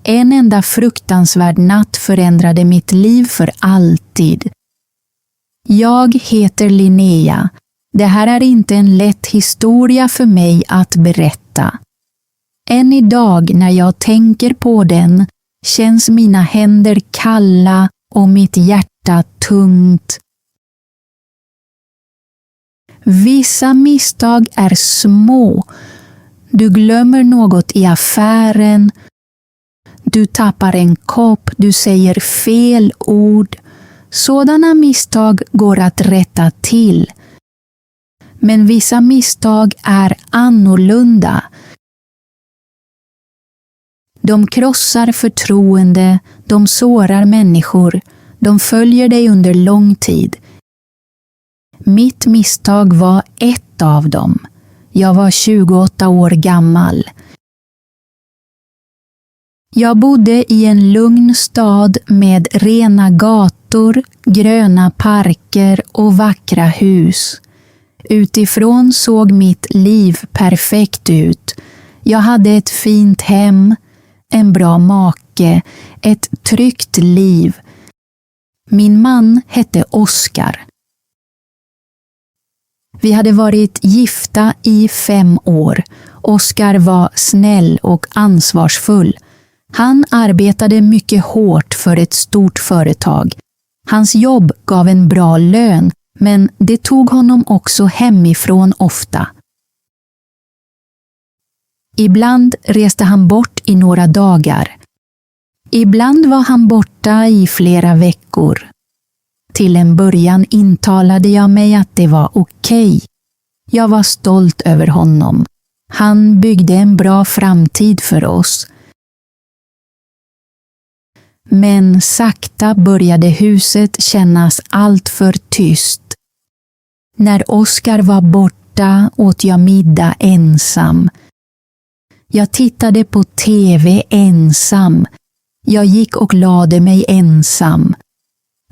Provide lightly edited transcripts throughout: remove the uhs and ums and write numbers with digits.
En enda fruktansvärd natt förändrade mitt liv för alltid. Jag heter Linnea. Det här är inte en lätt historia för mig att berätta. Än idag när jag tänker på den känns mina händer kalla och mitt hjärta tungt. Vissa misstag är små. Du glömmer något i affären. Du tappar en kopp, du säger fel ord. Sådana misstag går att rätta till. Men vissa misstag är annorlunda. De krossar förtroende, de sårar människor, de följer dig under lång tid. Mitt misstag var ett av dem. Jag var 28 år gammal. Jag bodde i en lugn stad med rena gator, gröna parker och vackra hus. Utifrån såg mitt liv perfekt ut. Jag hade ett fint hem, en bra make, ett tryggt liv. Min man hette Oskar. Vi hade varit gifta i 5 år. Oskar var snäll och ansvarsfull. Han arbetade mycket hårt för ett stort företag. Hans jobb gav en bra lön, men det tog honom också hemifrån ofta. Ibland reste han bort i några dagar. Ibland var han borta i flera veckor. Till en början intalade jag mig att det var okej. Jag var stolt över honom. Han byggde en bra framtid för oss. Men sakta började huset kännas allt för tyst. När Oskar var borta åt jag middag ensam. Jag tittade på TV ensam. Jag gick och lade mig ensam.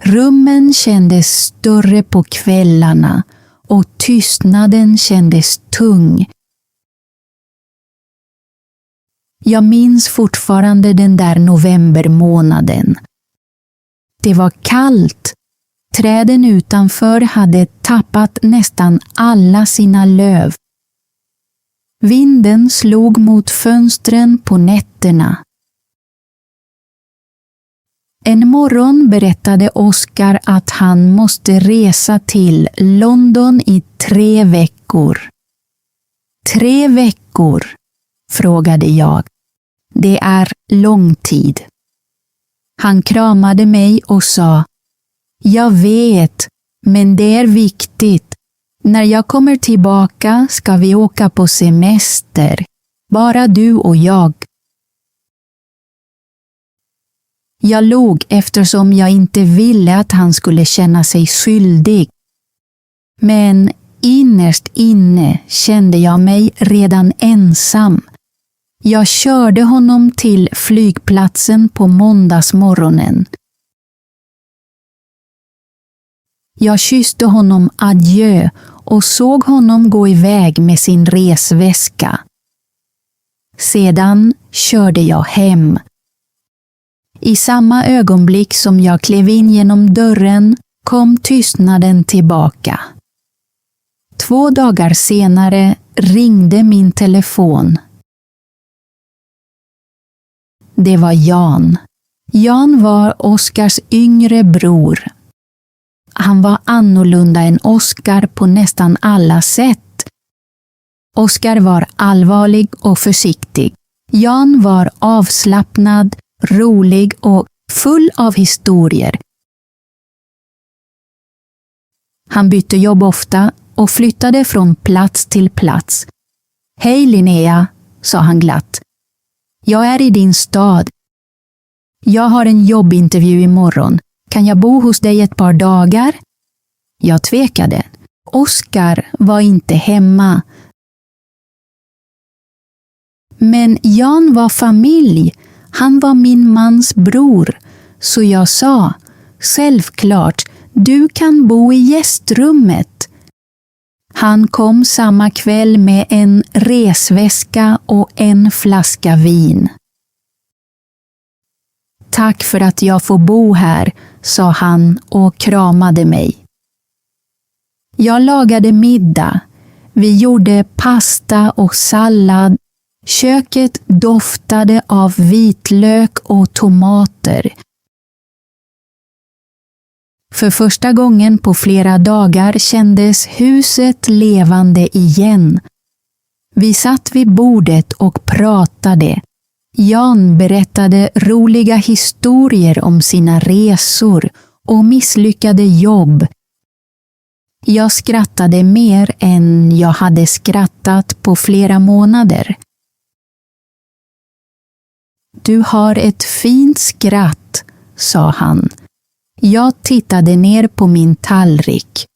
Rummen kändes större på kvällarna och tystnaden kändes tung. Jag minns fortfarande den där novembermånaden. Det var kallt. Träden utanför hade tappat nästan alla sina löv. Vinden slog mot fönstren på nätterna. En morgon berättade Oskar att han måste resa till London i 3 veckor. 3 veckor, frågade jag. Det är lång tid. Han kramade mig och sa: Jag vet, men det är viktigt. När jag kommer tillbaka ska vi åka på semester. Bara du och jag. Jag log eftersom jag inte ville att han skulle känna sig skyldig. Men innerst inne kände jag mig redan ensam. Jag körde honom till flygplatsen på måndagsmorgonen. Jag kysste honom adjö och såg honom gå iväg med sin resväska. Sedan körde jag hem. I samma ögonblick som jag klev in genom dörren kom tystnaden tillbaka. 2 dagar senare ringde min telefon. Det var Jan. Jan var Oskars yngre bror. Han var annorlunda än Oskar på nästan alla sätt. Oskar var allvarlig och försiktig. Jan var avslappnad, rolig och full av historier. Han bytte jobb ofta och flyttade från plats till plats. Hej Linnea, sa han glatt. Jag är i din stad. Jag har en jobbintervju imorgon. Kan jag bo hos dig ett par dagar? Jag tvekade. Oskar var inte hemma. Men Jan var familj. Han var min mans bror. Så jag sa, självklart, du kan bo i gästrummet. Han kom samma kväll med en resväska och en flaska vin. Tack för att jag får bo här, sa han och kramade mig. Jag lagade middag. Vi gjorde pasta och sallad. Köket doftade av vitlök och tomater. För första gången på flera dagar kändes huset levande igen. Vi satt vid bordet och pratade. Jan berättade roliga historier om sina resor och misslyckade jobb. Jag skrattade mer än jag hade skrattat på flera månader. Du har ett fint skratt, sa han. Jag tittade ner på min tallrik.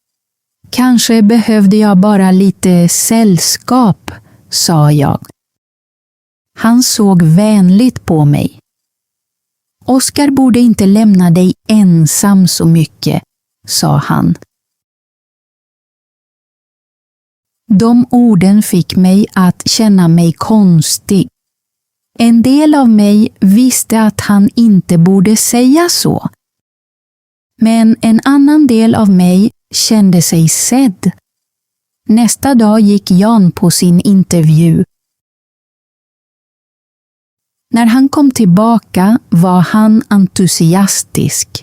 Kanske behövde jag bara lite sällskap, sa jag. Han såg vänligt på mig. Oskar borde inte lämna dig ensam så mycket, sa han. De orden fick mig att känna mig konstig. En del av mig visste att han inte borde säga så. Men en annan del av mig kände sig sedd. Nästa dag gick Jan på sin intervju. När han kom tillbaka var han entusiastisk.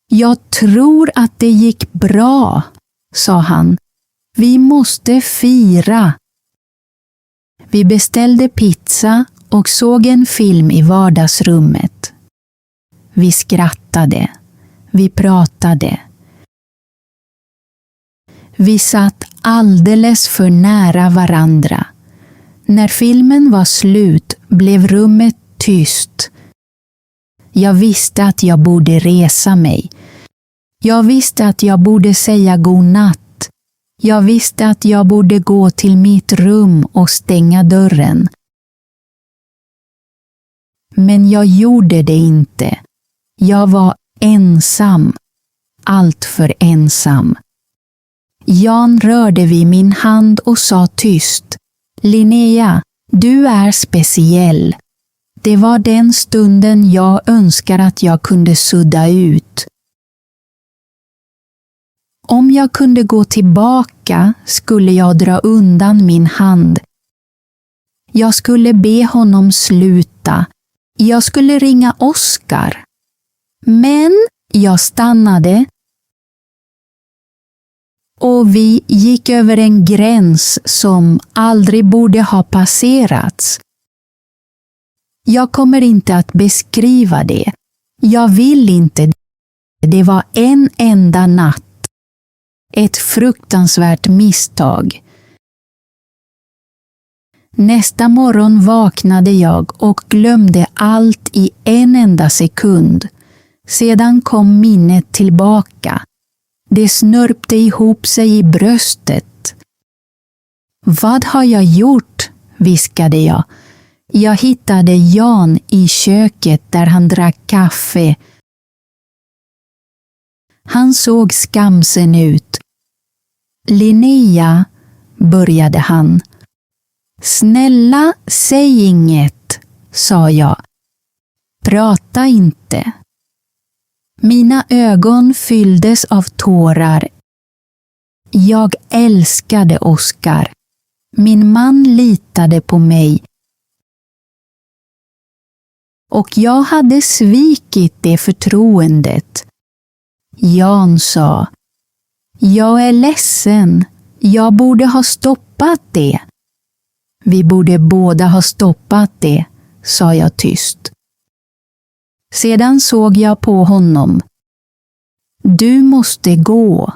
Jag tror att det gick bra, sa han. Vi måste fira. Vi beställde pizza och såg en film i vardagsrummet. Vi skrattade. Vi pratade. Vi satt alldeles för nära varandra. När filmen var slut blev rummet tyst. Jag visste att jag borde resa mig. Jag visste att jag borde säga god natt. Jag visste att jag borde gå till mitt rum och stänga dörren. Men jag gjorde det inte. Jag var ensam. Allt för ensam. Jan rörde vid min hand och sa tyst. Linnea, du är speciell. Det var den stunden jag önskar att jag kunde sudda ut. Om jag kunde gå tillbaka skulle jag dra undan min hand. Jag skulle be honom sluta. Jag skulle ringa Oskar. Men jag stannade. Och vi gick över en gräns som aldrig borde ha passerats. Jag kommer inte att beskriva det. Jag vill inte. Det var en enda natt. Ett fruktansvärt misstag. Nästa morgon vaknade jag och glömde allt i en enda sekund. Sedan kom minnet tillbaka. Det snörpte ihop sig i bröstet. Vad har jag gjort? Viskade jag. Jag hittade Jan i köket där han drack kaffe. Han såg skamsen ut. Linnea, började han. Snälla, säg inget, sa jag. Prata inte. Mina ögon fylldes av tårar. Jag älskade Oskar. Min man litade på mig. Och jag hade svikit det förtroendet. Jan sa, jag är ledsen. Jag borde ha stoppat det. Vi borde båda ha stoppat det, sa jag tyst. Sedan såg jag på honom. Du måste gå.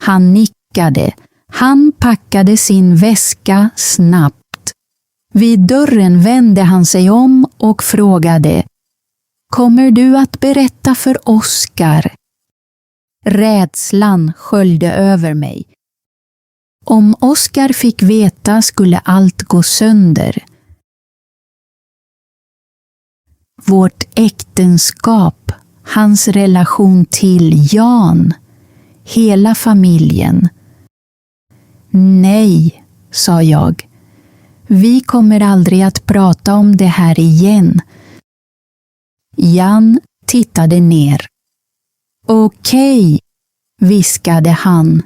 Han nickade. Han packade sin väska snabbt. Vid dörren vände han sig om och frågade: Kommer du att berätta för Oskar? Rädslan sköljde över mig. Om Oskar fick veta skulle allt gå sönder. Vårt äktenskap, hans relation till Jan, hela familjen. Nej, sa jag. Vi kommer aldrig att prata om det här igen. Jan tittade ner. Okej, viskade han.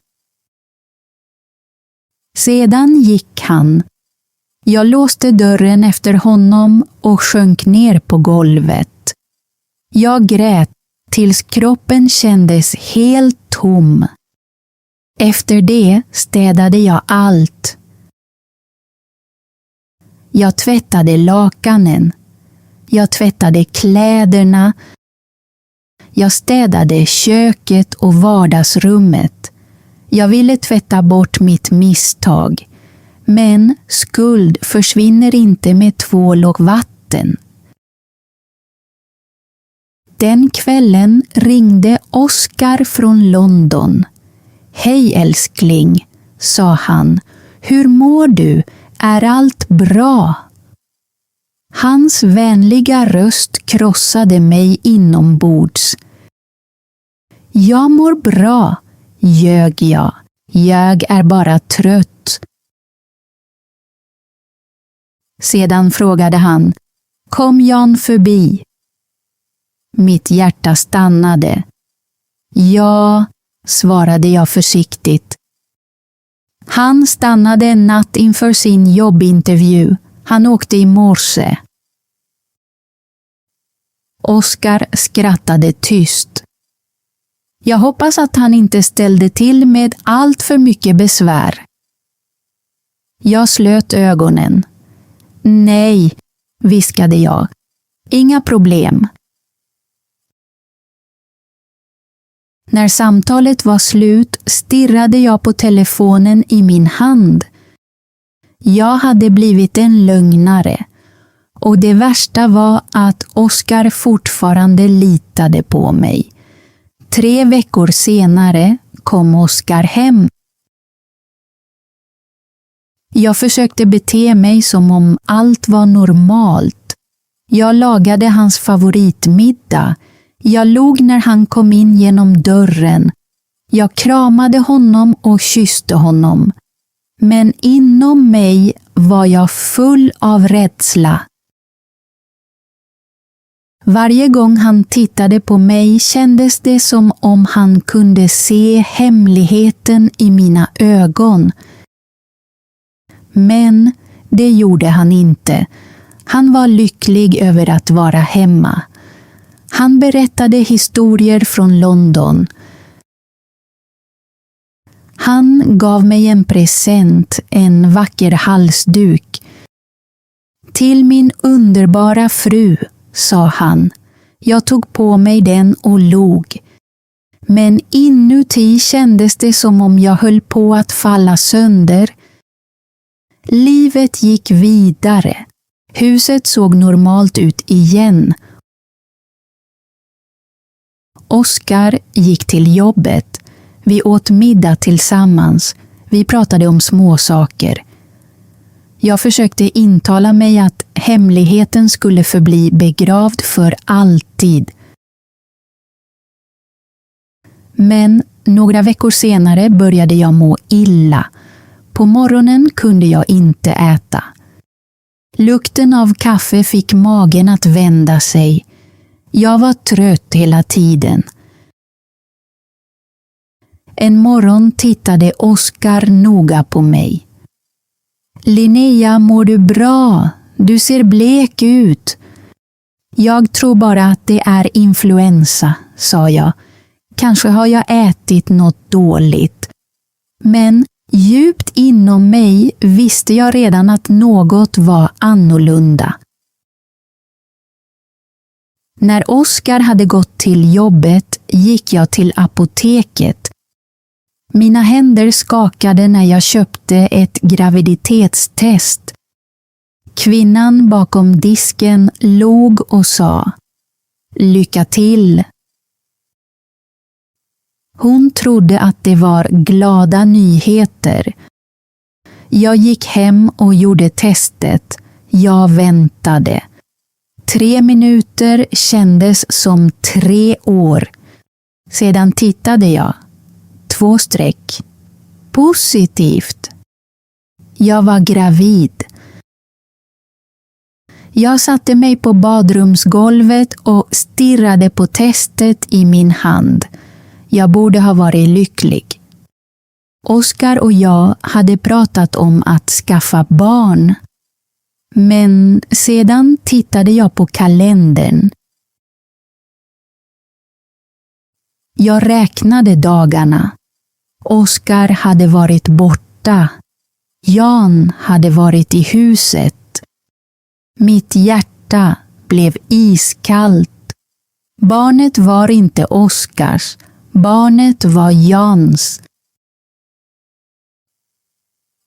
Sedan gick han. Jag låste dörren efter honom och sjönk ner på golvet. Jag grät tills kroppen kändes helt tom. Efter det städade jag allt. Jag tvättade lakanen. Jag tvättade kläderna. Jag städade köket och vardagsrummet. Jag ville tvätta bort mitt misstag. Men skuld försvinner inte med tvål och vatten. Den kvällen ringde Oskar från London. Hej älskling, sa han. Hur mår du? Är allt bra? Hans vänliga röst krossade mig inombords. Jag mår bra, ljög jag. Jag är bara trött. Sedan frågade han, kom Jan förbi? Mitt hjärta stannade. Ja, svarade jag försiktigt. Han stannade en natt inför sin jobbintervju. Han åkte i morse. Oskar skrattade tyst. Jag hoppas att han inte ställde till med allt för mycket besvär. Jag slöt ögonen. Nej, viskade jag. Inga problem. När samtalet var slut stirrade jag på telefonen i min hand. Jag hade blivit en lögnare. Och det värsta var att Oskar fortfarande litade på mig. 3 veckor senare kom Oskar hem. Jag försökte bete mig som om allt var normalt. Jag lagade hans favoritmiddag. Jag log när han kom in genom dörren. Jag kramade honom och kysste honom. Men inom mig var jag full av rädsla. Varje gång han tittade på mig kändes det som om han kunde se hemligheten i mina ögon. Men det gjorde han inte. Han var lycklig över att vara hemma. Han berättade historier från London. Han gav mig en present, en vacker halsduk. Till min underbara fru, sa han. Jag tog på mig den och log. Men inuti kändes det som om jag höll på att falla sönder. Livet gick vidare. Huset såg normalt ut igen. Oskar gick till jobbet. Vi åt middag tillsammans. Vi pratade om småsaker. Jag försökte intala mig att hemligheten skulle förbli begravd för alltid. Men några veckor senare började jag må illa. På morgonen kunde jag inte äta. Lukten av kaffe fick magen att vända sig. Jag var trött hela tiden. En morgon tittade Oskar noga på mig. Linnea, mår du bra? Du ser blek ut. Jag tror bara att det är influensa, sa jag. Kanske har jag ätit något dåligt. Men djupt inom mig visste jag redan att något var annorlunda. När Oskar hade gått till jobbet gick jag till apoteket. Mina händer skakade när jag köpte ett graviditetstest. Kvinnan bakom disken log och sa: "Lycka till." Hon trodde att det var glada nyheter. Jag gick hem och gjorde testet. Jag väntade. 3 minuter kändes som 3 år. Sedan tittade jag. 2 streck. Positivt. Jag var gravid. Jag satte mig på badrumsgolvet och stirrade på testet i min hand. Jag borde ha varit lycklig. Oskar och jag hade pratat om att skaffa barn. Men sedan tittade jag på kalendern. Jag räknade dagarna. Oskar hade varit borta. Jan hade varit i huset. Mitt hjärta blev iskallt. Barnet var inte Oskars. Barnet var Jans.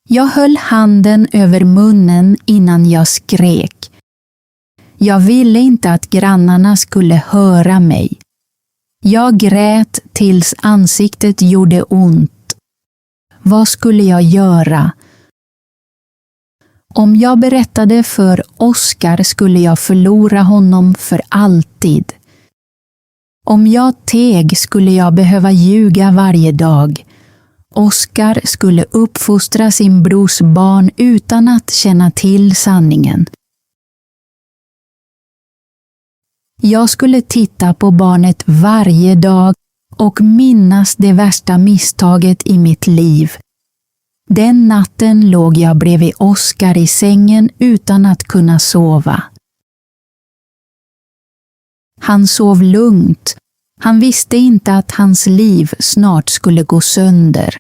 Jag höll handen över munnen innan jag skrek. Jag ville inte att grannarna skulle höra mig. Jag grät tills ansiktet gjorde ont. Vad skulle jag göra? Om jag berättade för Oskar skulle jag förlora honom för alltid. Om jag teg skulle jag behöva ljuga varje dag. Oskar skulle uppfostra sin brors barn utan att känna till sanningen. Jag skulle titta på barnet varje dag och minnas det värsta misstaget i mitt liv. Den natten låg jag bredvid Oskar i sängen utan att kunna sova. Han sov lugnt. Han visste inte att hans liv snart skulle gå sönder.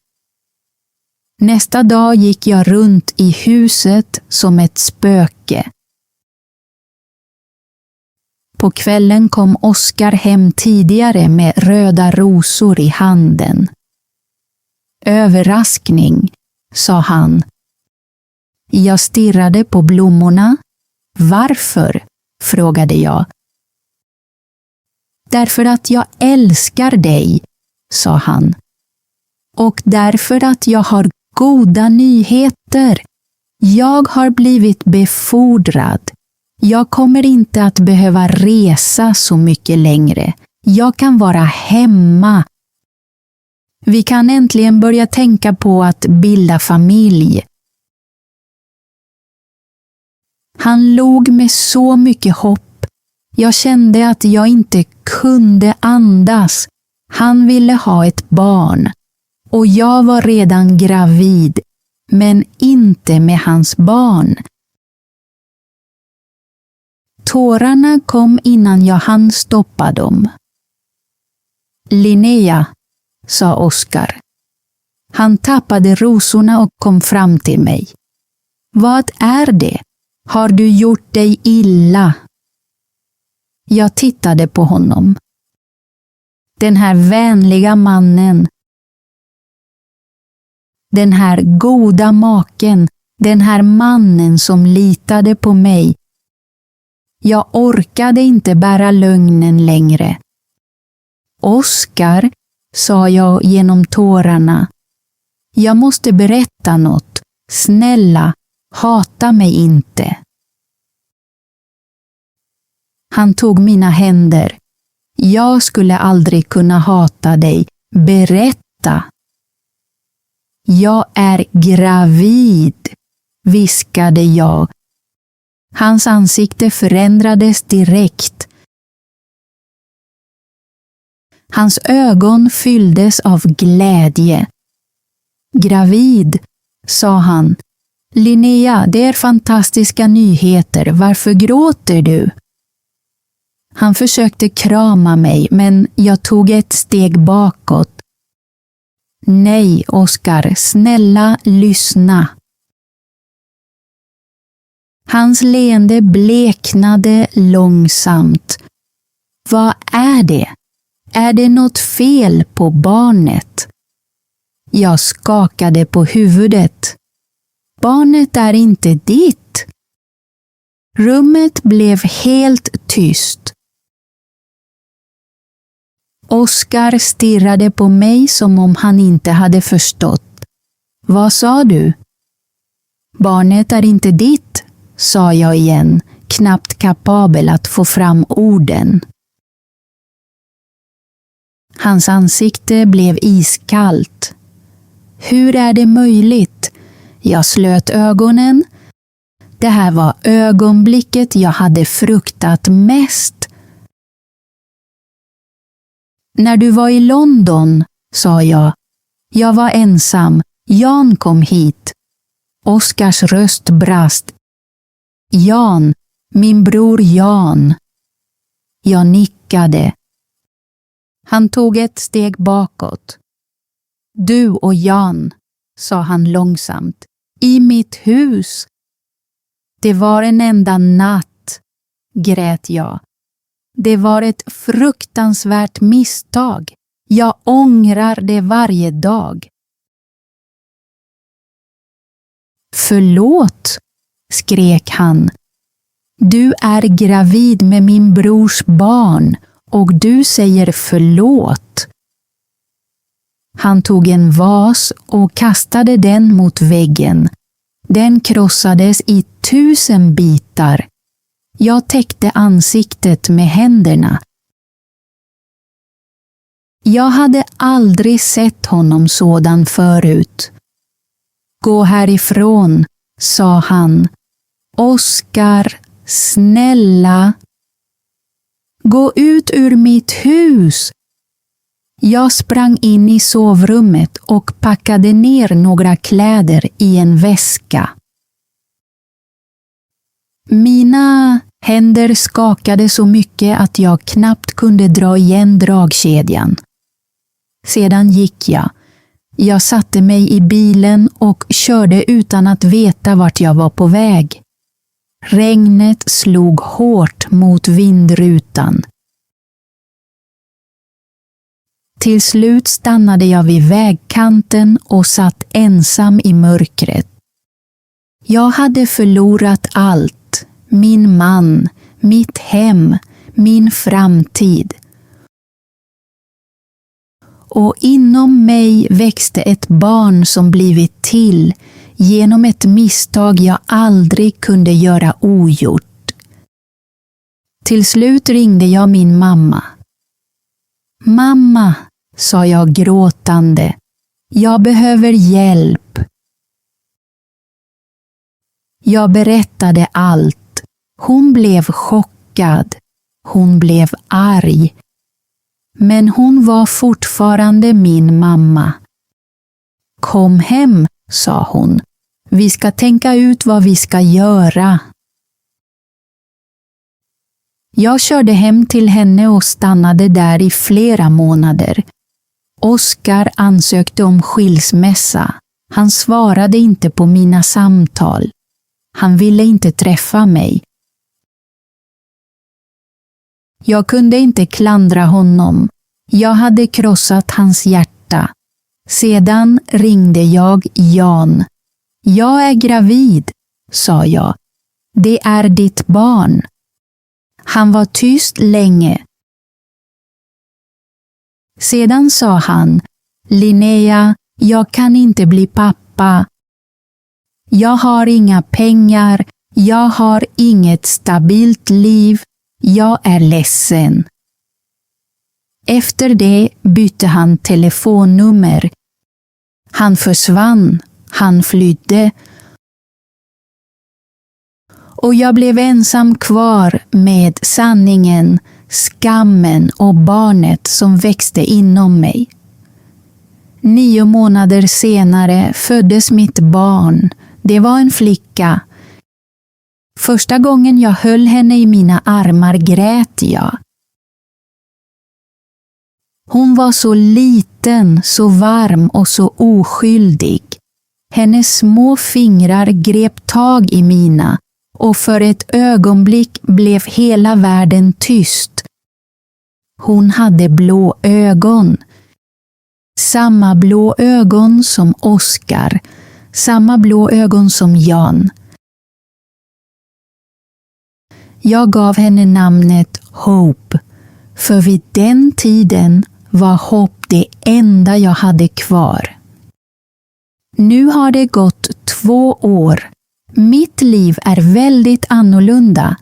Nästa dag gick jag runt i huset som ett spöke. På kvällen kom Oskar hem tidigare med röda rosor i handen. Överraskning, sa han. Jag stirrade på blommorna. Varför? Frågade jag. Därför att jag älskar dig, sa han. Och därför att jag har goda nyheter. Jag har blivit befordrad. Jag kommer inte att behöva resa så mycket längre. Jag kan vara hemma. Vi kan äntligen börja tänka på att bilda familj. Han log med så mycket hopp. Jag kände att jag inte kunde andas. Han ville ha ett barn. Och jag var redan gravid, men inte med hans barn. Tårarna kom innan jag hann stoppa dem. Linnea, sa Oskar. Han tappade rosorna och kom fram till mig. Vad är det? Har du gjort dig illa? Jag tittade på honom. Den här vänliga mannen. Den här goda maken. Den här mannen som litade på mig. Jag orkade inte bära lögnen längre. Oskar, sa jag genom tårarna. Jag måste berätta något. Snälla, hata mig inte. Han tog mina händer. Jag skulle aldrig kunna hata dig. Berätta. Jag är gravid, viskade jag. Hans ansikte förändrades direkt. Hans ögon fylldes av glädje. Gravid, sa han. Linnea, det är fantastiska nyheter. Varför gråter du? Han försökte krama mig, men jag tog ett steg bakåt. Nej, Oskar, snälla lyssna. Hans leende bleknade långsamt. Vad är det? Är det något fel på barnet? Jag skakade på huvudet. Barnet är inte ditt. Rummet blev helt tyst. Oskar stirrade på mig som om han inte hade förstått. Vad sa du? Barnet är inte ditt, sa jag igen, knappt kapabel att få fram orden. Hans ansikte blev iskallt. Hur är det möjligt? Jag slöt ögonen. Det här var ögonblicket jag hade fruktat mest. När du var i London, sa jag. Jag var ensam. Jan kom hit. Oskars röst brast. Jan, min bror Jan. Jag nickade. Han tog ett steg bakåt. Du och Jan, sa han långsamt, i mitt hus. Det var en enda natt, grät jag. Det var ett fruktansvärt misstag. Jag ångrar det varje dag. Förlåt, skrek han. Du är gravid med min brors barn och du säger förlåt. Han tog en vas och kastade den mot väggen. Den krossades i 1000 bitar. Jag täckte ansiktet med händerna. Jag hade aldrig sett honom sådan förut. Gå härifrån, sa han. Oskar, snälla. Gå ut ur mitt hus. Jag sprang in i sovrummet och packade ner några kläder i en väska. Mina händer skakade så mycket att jag knappt kunde dra igen dragkedjan. Sedan gick jag. Jag satte mig i bilen och körde utan att veta vart jag var på väg. Regnet slog hårt mot vindrutan. Till slut stannade jag vid vägkanten och satt ensam i mörkret. Jag hade förlorat allt. Min man, mitt hem, min framtid. Och inom mig växte ett barn som blivit till genom ett misstag jag aldrig kunde göra ogjort. Till slut ringde jag min mamma. Mamma, sa jag gråtande. Jag behöver hjälp. Jag berättade allt. Hon blev chockad. Hon blev arg. Men hon var fortfarande min mamma. Kom hem, sa hon. Vi ska tänka ut vad vi ska göra. Jag körde hem till henne och stannade där i flera månader. Oskar ansökte om skilsmässa. Han svarade inte på mina samtal. Han ville inte träffa mig. Jag kunde inte klandra honom. Jag hade krossat hans hjärta. Sedan ringde jag Jan. Jag är gravid, sa jag. Det är ditt barn. Han var tyst länge. Sedan sa han, Linnea, jag kan inte bli pappa. Jag har inga pengar. Jag har inget stabilt liv. Jag är ledsen. Efter det bytte han telefonnummer. Han försvann. Han flydde. Och jag blev ensam kvar med sanningen, skammen och barnet som växte inom mig. 9 månader senare föddes mitt barn. Det var en flicka. Första gången jag höll henne i mina armar grät jag. Hon var så liten, så varm och så oskyldig. Hennes små fingrar grep tag i mina och för ett ögonblick blev hela världen tyst. Hon hade blå ögon. Samma blå ögon som Oskar. Samma blå ögon som Jan. Jag gav henne namnet Hope, för vid den tiden var hopp det enda jag hade kvar. Nu har det gått 2 år. Mitt liv är väldigt annorlunda.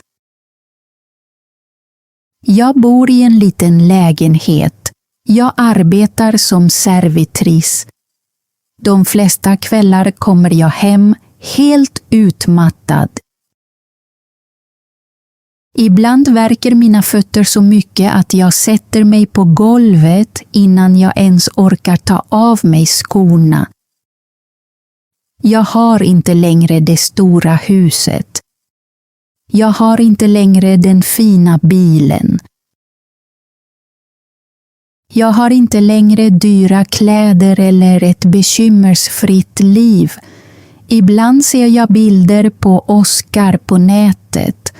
Jag bor i en liten lägenhet. Jag arbetar som servitris. De flesta kvällar kommer jag hem helt utmattad. Ibland värker mina fötter så mycket att jag sätter mig på golvet innan jag ens orkar ta av mig skorna. Jag har inte längre det stora huset. Jag har inte längre den fina bilen. Jag har inte längre dyra kläder eller ett bekymmersfritt liv. Ibland ser jag bilder på Oscar på nätet.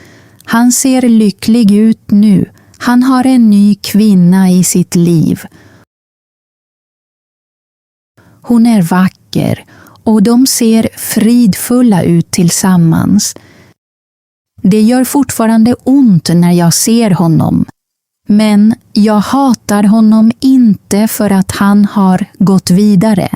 Han ser lycklig ut nu. Han har en ny kvinna i sitt liv. Hon är vacker och de ser fridfulla ut tillsammans. Det gör fortfarande ont när jag ser honom. Men jag hatar honom inte för att han har gått vidare.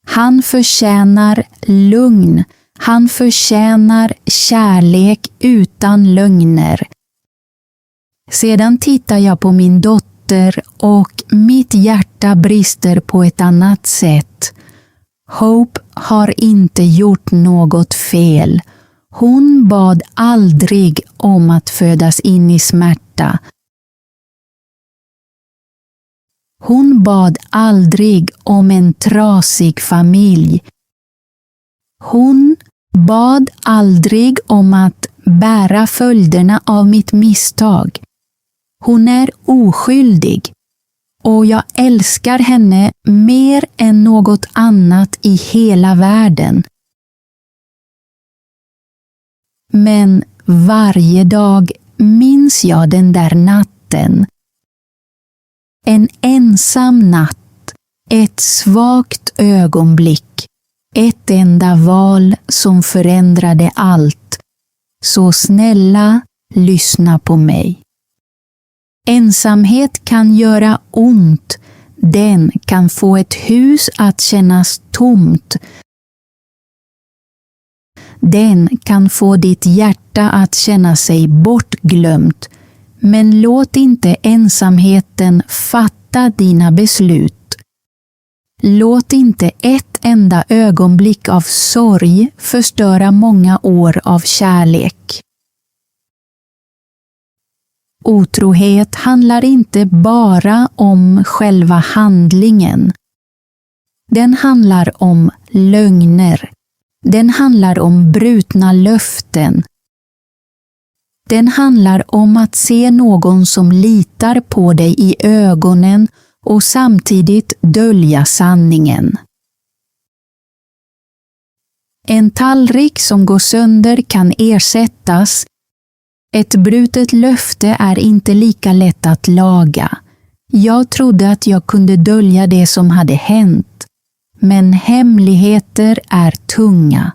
Han förtjänar lugn. Han förtjänar kärlek utan lögner. Sedan tittar jag på min dotter och mitt hjärta brister på ett annat sätt. Hope har inte gjort något fel. Hon bad aldrig om att födas in i smärta. Hon bad aldrig om en trasig familj. Hon bad aldrig om att bära följderna av mitt misstag. Hon är oskyldig och jag älskar henne mer än något annat i hela världen. Men varje dag minns jag den där natten. En ensam natt, ett svagt ögonblick, ett enda val som förändrade allt. Så snälla, lyssna på mig. Ensamhet kan göra ont. Den kan få ett hus att kännas tomt. Den kan få ditt hjärta att känna sig bortglömt. Men låt inte ensamheten fatta dina beslut. Låt inte ett enda ögonblick av sorg förstöra många år av kärlek. Otrohet handlar inte bara om själva handlingen. Den handlar om lögner. Den handlar om brutna löften. Den handlar om att se någon som litar på dig i ögonen och samtidigt dölja sanningen. En tallrik som går sönder kan ersättas. Ett brutet löfte är inte lika lätt att laga. Jag trodde att jag kunde dölja det som hade hänt. Men hemligheter är tunga.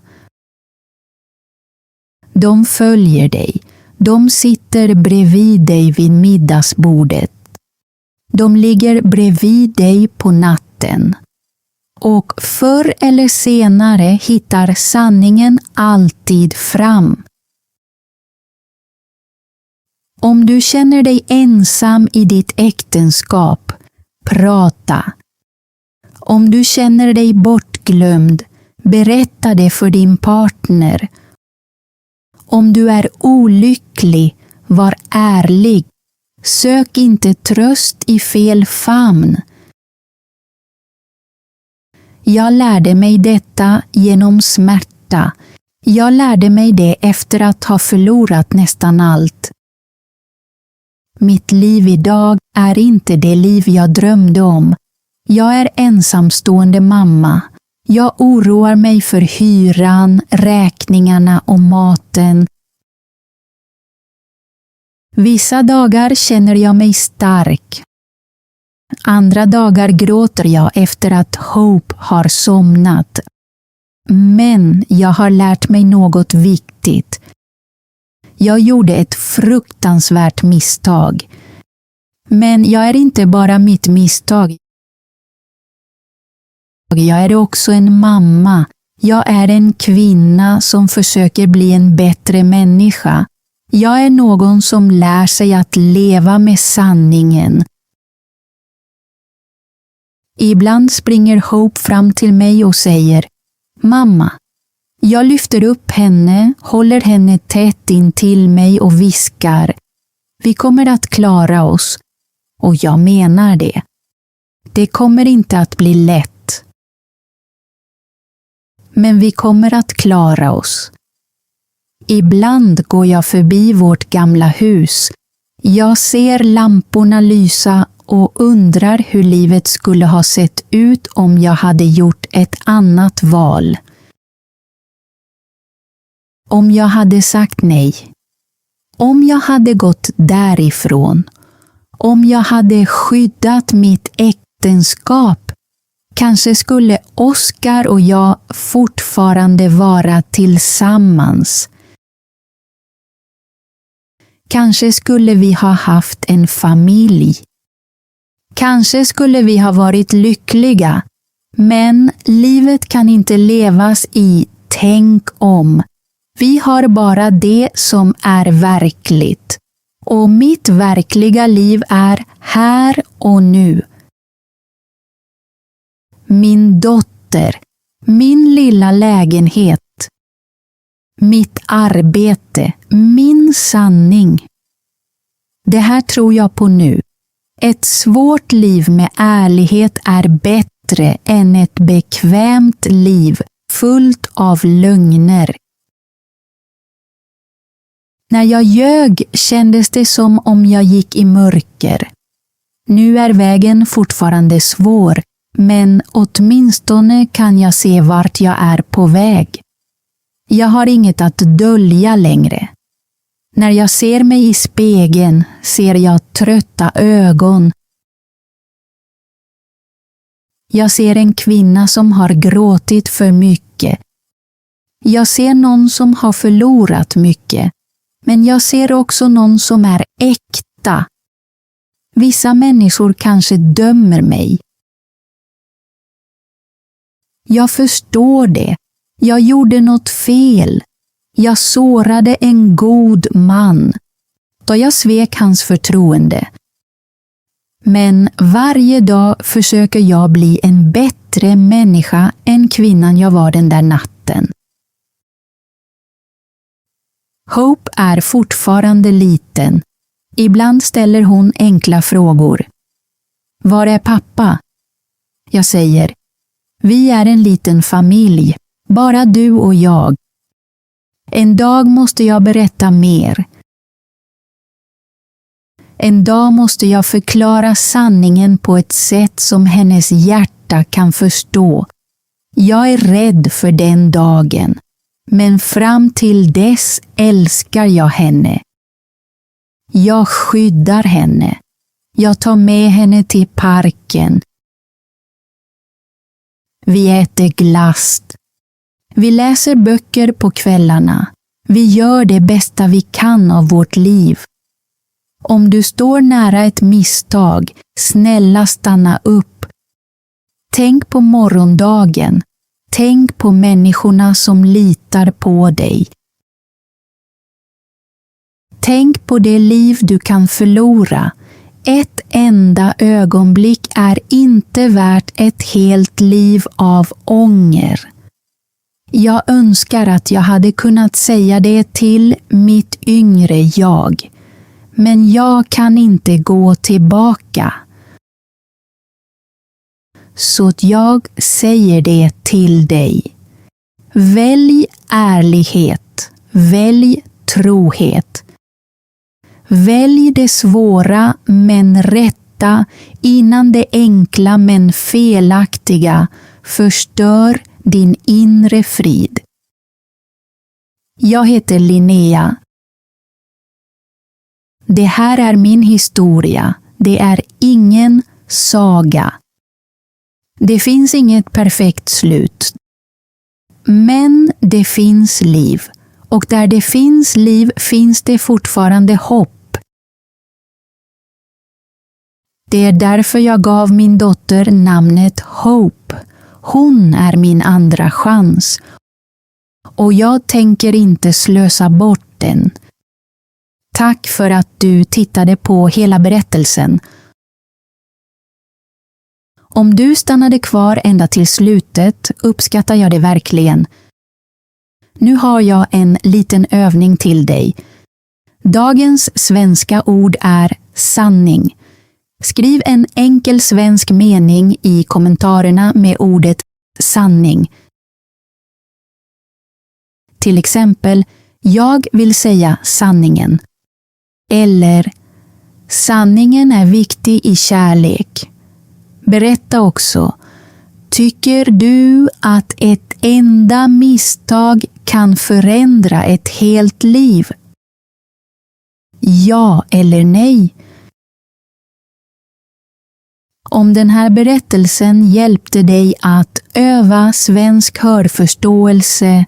De följer dig. De sitter bredvid dig vid middagsbordet. De ligger bredvid dig på natten. Och förr eller senare hittar sanningen alltid fram. Om du känner dig ensam i ditt äktenskap, prata. Om du känner dig bortglömd, berätta det för din partner. Om du är olycklig, var ärlig. Sök inte tröst i fel famn. Jag lärde mig detta genom smärta. Jag lärde mig det efter att ha förlorat nästan allt. Mitt liv idag är inte det liv jag drömde om. Jag är ensamstående mamma. Jag oroar mig för hyran, räkningarna och maten. Vissa dagar känner jag mig stark. Andra dagar gråter jag efter att Hope har somnat. Men jag har lärt mig något viktigt. Jag gjorde ett fruktansvärt misstag. Men jag är inte bara mitt misstag. Jag är också en mamma. Jag är en kvinna som försöker bli en bättre människa. Jag är någon som lär sig att leva med sanningen. Ibland springer Hope fram till mig och säger: Mamma, Jag lyfter upp henne, håller henne tätt in till mig och viskar: vi kommer att klara oss. Och jag menar det. Det kommer inte att bli lätt. Men vi kommer att klara oss. Ibland går jag förbi vårt gamla hus. Jag ser lamporna lysa och undrar hur livet skulle ha sett ut om jag hade gjort ett annat val. Om jag hade sagt nej. Om jag hade gått därifrån. Om jag hade skyddat mitt äktenskap. Kanske skulle Oskar och jag fortfarande vara tillsammans. Kanske skulle vi ha haft en familj. Kanske skulle vi ha varit lyckliga. Men livet kan inte levas i tänk om. Vi har bara det som är verkligt. Och mitt verkliga liv är här och nu. Min dotter, min lilla lägenhet, mitt arbete, min sanning. Det här tror jag på nu. Ett svårt liv med ärlighet är bättre än ett bekvämt liv fullt av lögner. När jag ljög kändes det som om jag gick i mörker. Nu är vägen fortfarande svår, men åtminstone kan jag se vart jag är på väg. Jag har inget att dölja längre. När jag ser mig i spegeln ser jag trötta ögon. Jag ser en kvinna som har gråtit för mycket. Jag ser någon som har förlorat mycket. Men jag ser också någon som är äkta. Vissa människor kanske dömer mig. Jag förstår det. Jag gjorde något fel. Jag sårade en god man. Då jag svek hans förtroende. Men varje dag försöker jag bli en bättre människa än kvinnan jag var den där natten. Hope är fortfarande liten. Ibland ställer hon enkla frågor. Var är pappa? Jag säger, vi är en liten familj, bara du och jag. En dag måste jag berätta mer. En dag måste jag förklara sanningen på ett sätt som hennes hjärta kan förstå. Jag är rädd för den dagen. Men fram till dess älskar jag henne. Jag skyddar henne. Jag tar med henne till parken. Vi äter glass. Vi läser böcker på kvällarna. Vi gör det bästa vi kan av vårt liv. Om du står nära ett misstag, snälla stanna upp. Tänk på morgondagen. Tänk på människorna som litar på dig. Tänk på det liv du kan förlora. Ett enda ögonblick är inte värt ett helt liv av ånger. Jag önskar att jag hade kunnat säga det till mitt yngre jag. Men jag kan inte gå tillbaka. Så jag säger det till dig. Välj ärlighet. Välj trohet. Välj det svåra men rätta innan det enkla men felaktiga förstör din inre frid. Jag heter Linnea. Det här är min historia. Det är ingen saga. Det finns inget perfekt slut. Men det finns liv. Och där det finns liv finns det fortfarande hopp. Det är därför jag gav min dotter namnet Hope. Hon är min andra chans. Och jag tänker inte slösa bort den. Tack för att du tittade på hela berättelsen. Om du stannade kvar ända till slutet uppskattar jag det verkligen. Nu har jag en liten övning till dig. Dagens svenska ord är sanning. Skriv en enkel svensk mening i kommentarerna med ordet sanning. Till exempel, jag vill säga sanningen. Eller, sanningen är viktig i kärlek. Berätta också, tycker du att ett enda misstag kan förändra ett helt liv? Ja eller nej? Om den här berättelsen hjälpte dig att öva svensk hörförståelse,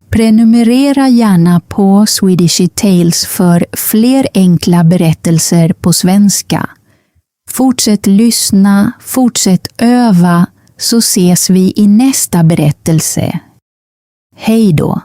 prenumerera gärna på Swedish Tales för fler enkla berättelser på svenska. Fortsätt lyssna, fortsätt öva, så ses vi i nästa berättelse. Hej då!